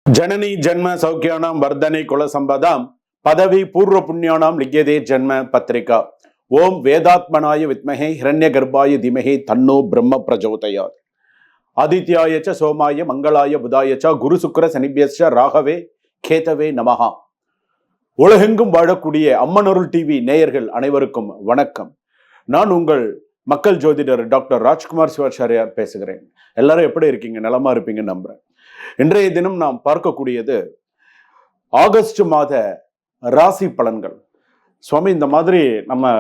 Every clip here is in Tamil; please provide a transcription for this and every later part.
जननी जन्म सौख्यानां वर्धने कुल संपदां पदवी पूर्व पुण्यानां लिख्यते जन्म पत्रिका ओम वेदात्मनाय विद्महे हिरण्यगर्भाय धीमहि तन्नो ब्रह्म प्रचोदयात् आदित्याय च सोमाय मंगलाय बुधाय च गुरु शुक्र शनिभ्यश्च राघवे கேதவே நமஹா. உலகெங்கும் வாழக்கூடிய அம்மனருள் டிவி நேயர்கள் அனைவருக்கும் வணக்கம். நான் உங்கள் மக்கள் ஜோதிடர் டாக்டர் ராஜ்குமார் சிவாச்சாரியார் பேசுகிறேன். எல்லாரும் எப்படி இருக்கீங்க? நலமா இருப்பீங்க நம்புறேன். இன்றைய தினம் நாம் பார்க்கக்கூடியது ஆகஸ்ட் மாத ராசி பலன்கள். சுவாமி, இந்த மாதிரி நம்ம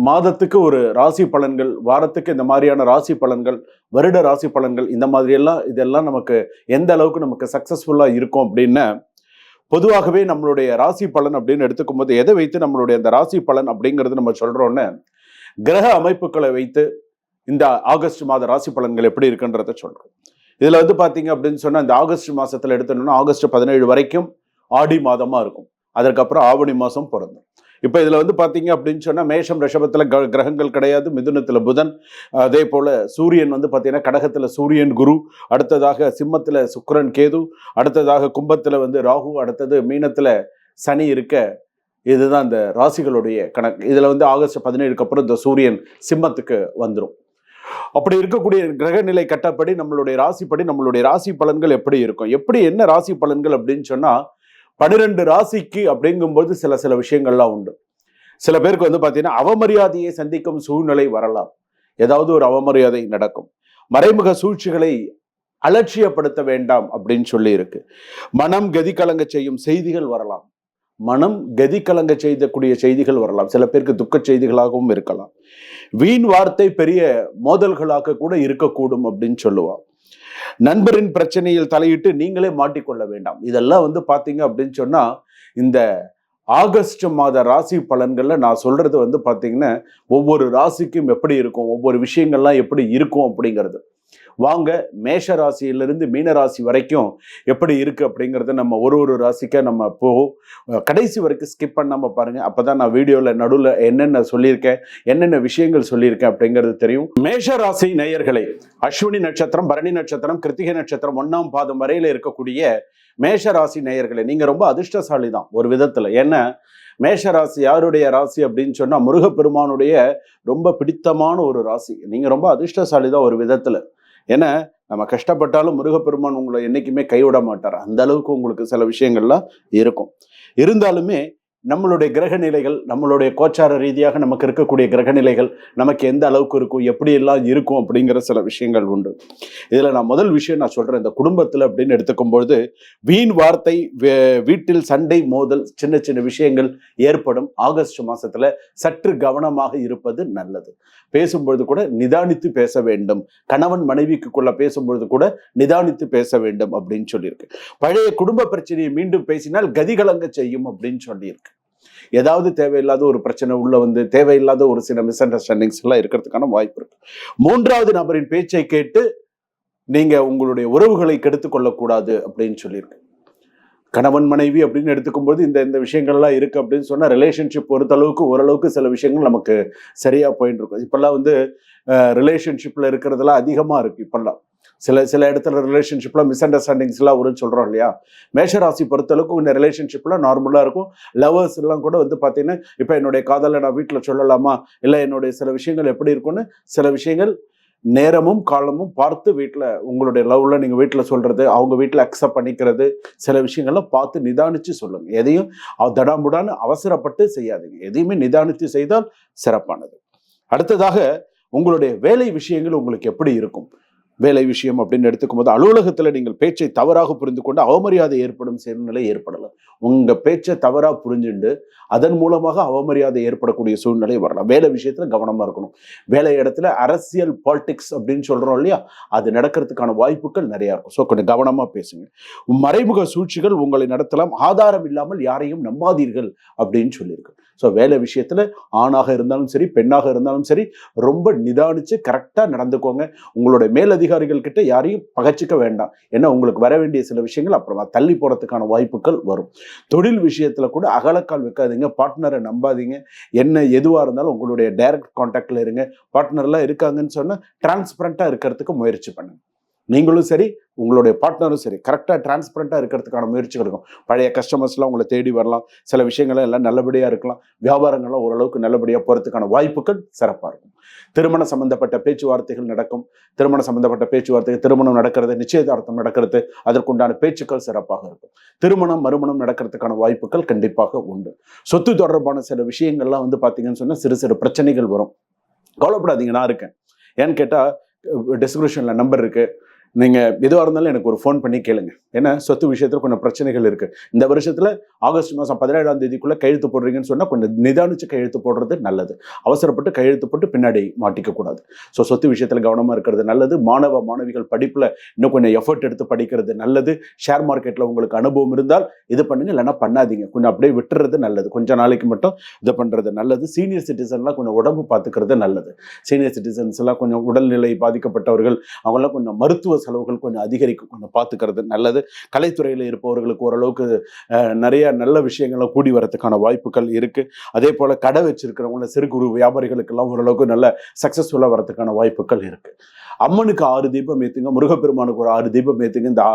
மாதத்துக்கு ஒரு ராசி பலன்கள், வாரத்துக்கு இந்த மாதிரியான ராசி பலன்கள், வருட ராசி பலன்கள், இந்த மாதிரி எல்லாம் இதெல்லாம் நமக்கு எந்த அளவுக்கு நமக்கு சக்சஸ்ஃபுல்லா இருக்கும் அப்படின்னு பொதுவாகவே நம்மளுடைய ராசி பலன் அப்படின்னு எடுத்துக்கும் போது எதை வைத்து நம்மளுடைய அந்த ராசி பலன் அப்படிங்கிறது நம்ம சொல்றோம்னு கிரக அமைப்புகளை வைத்து இந்த ஆகஸ்ட் மாத ராசி பலன்கள் எப்படி இருக்குன்றத சொல்றோம். இதுல பாத்தீங்க அப்படின்னு சொன்னா இந்த ஆகஸ்ட் மாசத்துல எடுத்தோம்னா ஆகஸ்ட் 17 வரைக்கும் ஆடி மாதமா இருக்கும். அதற்கப்புறம் ஆவணி மாசம் பிறந்தோம். இப்ப இதுல பாத்தீங்க அப்படின்னு சொன்னா மேஷம் ரிஷபத்துல கிரகங்கள் கிடையாது, மிதுனத்துல புதன், அதே போல சூரியன் பாத்தீங்கன்னா கடகத்துல சூரியன் குரு, அடுத்ததாக சிம்மத்துல சுக்கிரன் கேது, அடுத்ததாக கும்பத்துல ராகு, அடுத்தது மீனத்துல சனி இருக்க. இதுதான் இந்த ராசிகளுடைய கணக்கு. இதுல ஆகஸ்ட் 17க்கு அப்புறம் இந்த சூரியன் சிம்மத்துக்கு வந்துடும். அப்படி இருக்கக்கூடிய கிரகநிலை கட்டப்படி நம்மளுடைய ராசிப்படி நம்மளுடைய ராசி பலன்கள் எப்படி இருக்கும், எப்படி என்ன ராசி பலன்கள் அப்படின்னு சொன்னா 12 ராசிக்கு அப்படிங்கும்போது சில விஷயங்கள்லாம் உண்டு. சில பேருக்கு பாத்தீங்கன்னா அவமரியாதையை சந்திக்கும் சூழ்நிலை வரலாம். ஏதாவது ஒரு அவமரியாதை நடக்கும். மறைமுக சூழ்ச்சிகளை அலட்சியப்படுத்த வேண்டாம் அப்படின்னு சொல்லி இருக்கு. மனம் கதி கலங்க செய்யும் செய்திகள் வரலாம். மனம் கதி கலங்க செய்யக்கூடிய செய்திகள் வரலாம். சில பேருக்கு துக்க செய்திகளாகவும் இருக்கலாம். வீண் வார்த்தை பெரிய மோதல்களாக கூட இருக்கக்கூடும் அப்படின்னு சொல்லுவான். நண்பரின் பிரச்சனையில் தலையிட்டு நீங்களே மாட்டிக்கொள்ள வேண்டாம். இதெல்லாம் பாத்தீங்க அப்படின்னு சொன்னா இந்த ஆகஸ்ட் மாத ராசி பலன்கள்ல நான் சொல்றது பாத்தீங்கன்னா ஒவ்வொரு ராசிக்கும் எப்படி இருக்கும், ஒவ்வொரு விஷயங்கள்லாம் எப்படி இருக்கும் அப்படிங்கிறது. வாங்க மேஷ ராசியிலிருந்து மீன ராசி வரைக்கும் எப்படி இருக்கு அப்படிங்கறத நம்ம ஒரு ராசிக்க நம்ம கடைசி வரைக்கும் ஸ்கிப் பண்ணாம பாருங்க. அப்பதான் நான் வீடியோல நடுவில் என்னென்ன சொல்லியிருக்கேன், என்னென்ன விஷயங்கள் சொல்லியிருக்கேன் அப்படிங்கிறது தெரியும். மேஷ ராசி நேயர்களே, அஸ்வினி நட்சத்திரம், பரணி நட்சத்திரம், கிருத்திகை நட்சத்திரம் 1ஆம் பாதம் வரையில இருக்கக்கூடிய மேஷ ராசி நேயர்களே, நீங்க ரொம்ப அதிர்ஷ்டசாலி தான் ஒரு விதத்துல. ஏன்னா மேஷ ராசி யாருடைய ராசி அப்படின்னு சொன்னா முருகப்பெருமானுடைய ரொம்ப பிடித்தமான ஒரு ராசி. நீங்க ரொம்ப அதிர்ஷ்டசாலி தான் ஒரு விதத்துல. ஏன்னா நம்ம கஷ்டப்பட்டாலும் முருகப்பெருமான் உங்களை என்னைக்குமே கைவிட மாட்டார். அந்த அளவுக்கு உங்களுக்கு சில விஷயங்கள்லாம் இருக்கும். இருந்தாலுமே நம்மளுடைய கிரக நிலைகள், நம்மளுடைய கோச்சார ரீதியாக நமக்கு இருக்கக்கூடிய கிரக நிலைகள் நமக்கு எந்த அளவுக்கு இருக்கும், எப்படி எல்லாம் இருக்கும் அப்படிங்கிற சில விஷயங்கள் உண்டு. இதுல நான் முதல் விஷயம் நான் சொல்றேன். இந்த குடும்பத்துல அப்படின்னு எடுத்துக்கும் பொழுது வீண் வார்த்தை, வீட்டில் சண்டை மோதல், சின்ன சின்ன விஷயங்கள் ஏற்படும். ஆகஸ்ட் மாசத்துல சற்று கவனமாக இருப்பது நல்லது. பேசும்பொழுது கூட நிதானித்து பேச வேண்டும். கணவன் மனைவிக்குள்ள பேசும்பொழுது கூட நிதானித்து பேச வேண்டும் அப்படின்னு சொல்லியிருக்கு. பழைய குடும்ப பிரச்சனையை மீண்டும் பேசினால் கதிகலங்க செய்யும் அப்படின்னு சொல்லியிருக்கு. ஏதாவது தேவையில்லாத ஒரு பிரச்சனை உள்ள தேவையில்லாத ஒரு சில மிஸ் அண்டர்ஸ்டாண்டிங்ஸ் எல்லாம் இருக்கிறதுக்கான வாய்ப்பு இருக்கு. 3வது நபரின் பேச்சை கேட்டு நீங்க உங்களுடைய உறவுகளை கெடுத்துக் கொள்ளக்கூடாது அப்படின்னு சொல்லியிருக்கு. கணவன் மனைவி அப்படின்னு எடுத்துக்கும் போது இந்த விஷயங்கள்லாம் இருக்கு அப்படின்னு சொன்னா ரிலேஷன்ஷிப் பொறுத்தளவுக்கு ஓரளவுக்கு சில விஷயங்கள் நமக்கு சரியா போயிட்டு இருக்கும். இப்பெல்லாம் ரிலேஷன்ஷிப்ல இருக்கிறதெல்லாம் அதிகமா இருக்கு. இப்பெல்லாம் சில இடத்துல ரிலேஷன்ஷிப்ல மிஸ் அண்டர்ஸ்டாண்டிங்ஸ் எல்லாம் வரும்னு சொல்றோம் இல்லையா. மேஷராசி பொறுத்தளவுக்கு இந்த ரிலேஷன்ஷிப்ல நார்மலா இருக்கும். லவர்ஸ் எல்லாம் கூட பாத்தீங்கன்னா இப்ப என்னுடைய காதலை நான் வீட்டுல சொல்லலாமா, இல்ல என்னுடைய சில விஷயங்கள் எப்படி இருக்கும்னு சில விஷயங்கள் நேரமும் காலமும் பார்த்து வீட்டில் உங்களுடைய லவ்ல நீங்க வீட்டில் சொல்றது, அவங்க வீட்டில் அக்செப்ட் பண்ணிக்கிறது, சில விஷயங்கள்லாம் பார்த்து நிதானிச்சு சொல்லுங்க. எதையும் தடாமுடான்னு அவசரப்பட்டு செய்யாதீங்க. எதையுமே நிதானித்து செய்தால் சிறப்பானது. அடுத்ததாக உங்களுடைய வேலை விஷயங்கள் உங்களுக்கு எப்படி இருக்கும். வேலை விஷயம் அப்படின்னு எடுத்துக்கும் போது அலுவலகத்துல நீங்கள் பேச்சை தவறாக புரிந்து கொண்டு அவமரியாதை ஏற்படும் சூழ்நிலை ஏற்படலாம். உங்க பேச்சை தவறா புரிஞ்சுண்டு அதன் மூலமாக அவமரியாதை ஏற்படக்கூடிய சூழ்நிலை வரலாம். வேலை விஷயத்துல கவனமா இருக்கணும். வேலை இடத்துல அரசியல் பாலிடிக்ஸ் அப்படின்னு சொல்றோம் இல்லையா, அது நடக்கிறதுக்கான வாய்ப்புகள் நிறைய இருக்கும். ஸோ கொஞ்சம் கவனமா பேசுங்க. மறைமுக சூழ்ச்சிகள் உங்களை நடத்தலாம். ஆதாரம் இல்லாமல் யாரையும் நம்பாதீர்கள் அப்படின்னு சொல்லியிருக்கு. ஸோ வேலை விஷயத்துல ஆணாக இருந்தாலும் சரி, பெண்ணாக இருந்தாலும் சரி, ரொம்ப நிதானிச்சு கரெக்டா நடந்துக்கோங்க. உங்களுடைய மேலதிகாரிகள் கிட்ட யாரையும் பகச்சிக்க வேண்டாம். ஏன்னா உங்களுக்கு வர வேண்டிய சில விஷயங்கள் அப்புறமா தள்ளி போறதுக்கான வாய்ப்புகள் வரும். தொழில் விஷயத்துல கூட அகலக்கால் வைக்காதீங்க. பார்ட்னரை நம்பாதீங்க. என்ன எதுவா இருந்தாலும் உங்களுடைய டைரக்ட் கான்டாக்ட்ல இருங்க. பார்ட்னர்லாம் இருக்காங்கன்னு சொன்னா டிரான்ஸ்பரண்டா இருக்கிறதுக்கு முயற்சி பண்ணுங்க. நீங்களும் சரி, உங்களுடைய பார்ட்னரும் சரி, கரெக்டாக டிரான்ஸ்பரண்டாக இருக்கிறதுக்கான முயற்சிகள் இருக்கும். பழைய கஸ்டமர்ஸ்லாம் உங்களை தேடி வரலாம். சில விஷயங்கள் எல்லாம் நல்லபடியாக இருக்கலாம். வியாபாரங்கள்லாம் ஓரளவுக்கு நல்லபடியாக போகிறதுக்கான வாய்ப்புகள் சிறப்பாக இருக்கும். திருமணம் சம்பந்தப்பட்ட பேச்சுவார்த்தைகள் நடக்கும். திருமணம் சம்பந்தப்பட்ட பேச்சுவார்த்தைகள், திருமணம் நடக்கிறது, நிச்சயதார்த்தம் நடக்கிறது, அதற்குண்டான பேச்சுக்கள் சிறப்பாக இருக்கும். திருமணம் மறுமணம் நடக்கிறதுக்கான வாய்ப்புகள் கண்டிப்பாக உண்டு. சொத்து தொடர்பான சில விஷயங்கள்லாம் வந்து பார்த்தீங்கன்னு சொன்னால் சிறு சிறு பிரச்சனைகள் வரும். கவலைப்படாதீங்க, நான் இருக்கேன். ஏன்னு கேட்டால் டிஸ்கிரிப்ஷனில் நம்பர் இருக்கு. நீங்கள் எதுவாக இருந்தாலும் எனக்கு ஒரு ஃபோன் பண்ணி கேளுங்க. ஏன்னா சொத்து விஷயத்தில் கொஞ்சம் பிரச்சனைகள் இருக்குது. இந்த வருஷத்தில் ஆகஸ்ட் மாதம் 17ஆம் தேதிக்குள்ளே கையெழுத்து போடுறீங்கன்னு சொன்னால் கொஞ்சம் நிதானிச்சு கையெழுத்து போடுறது நல்லது. அவசரப்பட்டு கையெழுத்து போட்டு பின்னாடி மாட்டிக்கக்கூடாது. ஸோ சொத்து விஷயத்தில் கவனமாக இருக்கிறது நல்லது. மாணவிகள் படிப்பில் இன்னும் கொஞ்சம் எஃபர்ட் எடுத்து படிக்கிறது நல்லது. ஷேர் மார்க்கெட்டில் உங்களுக்கு அனுபவம் இருந்தால் இது பண்ணுங்க, இல்லைன்னா பண்ணாதீங்க. கொஞ்சம் அப்படியே விட்டுறது நல்லது. கொஞ்சம் நாளைக்கு மட்டும் இது பண்ணுறது நல்லது. சீனியர் சிட்டிசன்லாம் கொஞ்சம் உடம்பு பார்த்துக்கிறது நல்லது. சீனியர் சிட்டிசன்ஸ்லாம் கொஞ்சம் உடல்நிலை பாதிக்கப்பட்டவர்கள், அவங்களாம் கொஞ்சம் மருத்துவ செலவுகள் கொஞ்சம் அதிகரிக்கும், கொஞ்சம் பார்த்துக்கிறது நல்லது. கலைத்துறையில் இருப்பவர்களுக்கு ஓரளவுக்கு நிறைய நல்ல விஷயங்களை கூடி வரதுக்கான வாய்ப்புகள் இருக்கு. அதே போல கடை வச்சிருக்கிறவங்க, சிறு குறு வியாபாரிகளுக்கெல்லாம் ஓரளவுக்கு நல்ல சக்சஸ்ஃபுல்லாக வரதுக்கான வாய்ப்புகள் இருக்கு. அம்மனுக்கு 6 தீபம் ஏற்றுங்க, முருகப்பெருமானுக்கு ஒரு 6 தீபம் ஏற்றுங்க. இந்த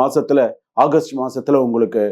மாசத்துல, ஆகஸ்ட் மாசத்துல உங்களுக்கு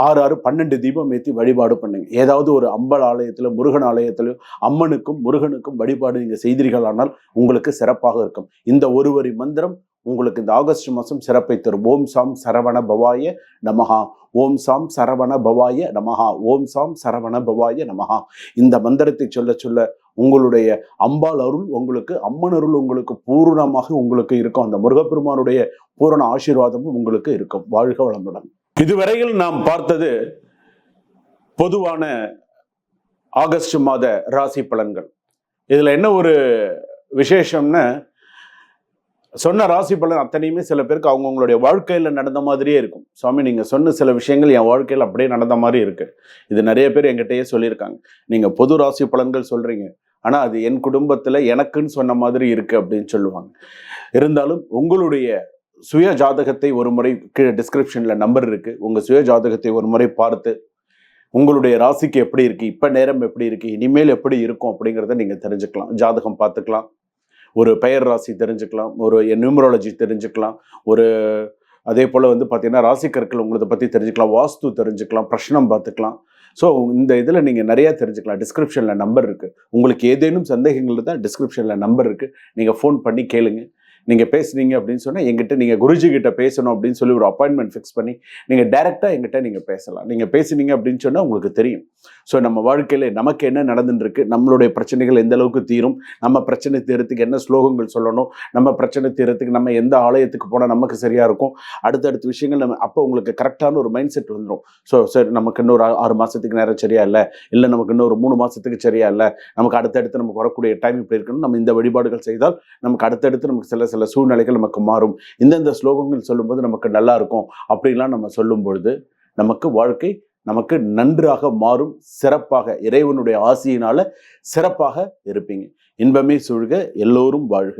6 12 தீபம் ஏற்றி வழிபாடு பண்ணுங்க. ஏதாவது ஒரு அம்பல் ஆலயத்துல, முருகன் ஆலயத்திலும் அம்மனுக்கும் முருகனுக்கும் வழிபாடு நீங்க செய்தீர்களானால் உங்களுக்கு சிறப்பாக இருக்கும். இந்த ஒரு வரி மந்திரம் உங்களுக்கு இந்த ஆகஸ்ட் மாதம் சிறப்பை தரும். ஓம் சாம் சரவண பவாய நமஹா, ஓம் சாம் சரவண பவாய நமஹா, ஓம் சாம் சரவண பவாய நமஹா. இந்த மந்திரத்தை சொல்ல சொல்ல உங்களுடைய அம்பாள் அருள் உங்களுக்கு, அம்மன் அருள் உங்களுக்கு பூரணமாக உங்களுக்கு இருக்கும். அந்த முருகப்பெருமானுடைய பூரண ஆசீர்வாதமும் உங்களுக்கு இருக்கும். வாழ்க வளமுடன். இதுவரையில் நாம் பார்த்தது பொதுவான ஆகஸ்ட் மாத ராசி பலன்கள். இதுல என்ன ஒரு விசேஷம்னா, சொன்ன ராசி பலன் அத்தனையுமே சில பேருக்கு அவங்கவுங்களுடைய வாழ்க்கையில நடந்த மாதிரியே இருக்கும். சுவாமி, நீங்க சொன்ன சில விஷயங்கள் என் வாழ்க்கையில் அப்படியே நடந்த மாதிரி இருக்கு. இது நிறைய பேர் என்கிட்டயே சொல்லியிருக்காங்க. நீங்க பொது ராசி பலன்கள் சொல்றீங்க, ஆனா அது என் குடும்பத்துல எனக்குன்னு சொன்ன மாதிரி இருக்கு அப்படின்னு சொல்லுவாங்க. இருந்தாலும் உங்களுடைய சுய ஜாதகத்தை ஒரு முறை கீழே டிஸ்கிரிப்ஷன்ல நம்பர் இருக்கு. உங்க சுய ஜாதகத்தை ஒரு முறை பார்த்து உங்களுடைய ராசிக்கு எப்படி இருக்கு, இப்ப நேரம் எப்படி இருக்கு, இனிமேல் எப்படி இருக்கும் அப்படிங்கிறத நீங்க தெரிஞ்சுக்கலாம். ஜாதகம் பார்த்துக்கலாம், ஒரு பெயர் ராசி தெரிஞ்சுக்கலாம், ஒரு நியூமராலஜி தெரிஞ்சுக்கலாம், ஒரு அதே போல் வந்து பார்த்தீங்கன்னா ராசி கற்கள் உங்களை பற்றி தெரிஞ்சுக்கலாம், வாஸ்து தெரிஞ்சுக்கலாம், பிரஷ்னம் பார்த்துக்கலாம். ஸோ இந்த இதில் நீங்கள் நிறையா தெரிஞ்சுக்கலாம். டிஸ்கிரிப்ஷனில் நம்பர் இருக்குது. உங்களுக்கு ஏதேனும் சந்தேகங்கள் இருந்தால் டிஸ்கிரிப்ஷனில் நம்பர் இருக்குது. நீங்கள் ஃபோன் பண்ணி கேளுங்க. நீங்கள் பேசுனீங்க அப்படின்னு சொன்னால் எங்கிட்ட நீங்கள் குருஜி கிட்ட பேசணும் அப்படின்னு சொல்லி ஒரு அப்பாயின்மெண்ட் ஃபிக்ஸ் பண்ணி நீங்கள் டைரெக்டாக எங்கிட்ட நீங்கள் பேசலாம். நீங்கள் பேசுனீங்க அப்படின்னு சொன்னால் உங்களுக்கு தெரியும். ஸோ நம்ம வாழ்க்கையில் நமக்கு என்ன நடந்துருக்கு, நம்மளுடைய பிரச்சனைகள் எந்த அளவுக்கு தீரும், நம்ம பிரச்சனை தீரத்துக்கு என்ன ஸ்லோகங்கள் சொல்லணும், நம்ம பிரச்சனை தீரத்துக்கு நம்ம எந்த ஆலயத்துக்கு போனால் நமக்கு சரியாக இருக்கும், அடுத்தடுத்த விஷயங்கள் நம்ம அப்போ உங்களுக்கு கரெக்டான ஒரு மைண்ட் செட் வந்துடும். ஸோ சரி, நமக்கு இன்னொரு 6 மாதத்துக்கு நேரம் சரியா இல்லை நமக்கு இன்னொரு 3 மாதத்துக்கு சரியா இல்லை, நமக்கு அடுத்தடுத்து நமக்கு வரக்கூடிய டைம் இப்படி இருக்கணும், நம்ம இந்த வழிபாடுகள் செய்தால் நமக்கு அடுத்தடுத்து நமக்கு சில சூழ்நிலைகள் நமக்கு மாறும், இந்தந்த ஸ்லோகங்கள் சொல்லும்போது நமக்கு நல்லா இருக்கும் அப்படின்லாம் நம்ம சொல்லும் பொழுது நமக்கு வாழ்க்கை நமக்கு நன்றாக மாறும். சிறப்பாக இறைவனுடைய ஆசியினால சிறப்பாக இருப்பீங்க. இன்பமே சூழ்க, எல்லோரும் வாழ்க.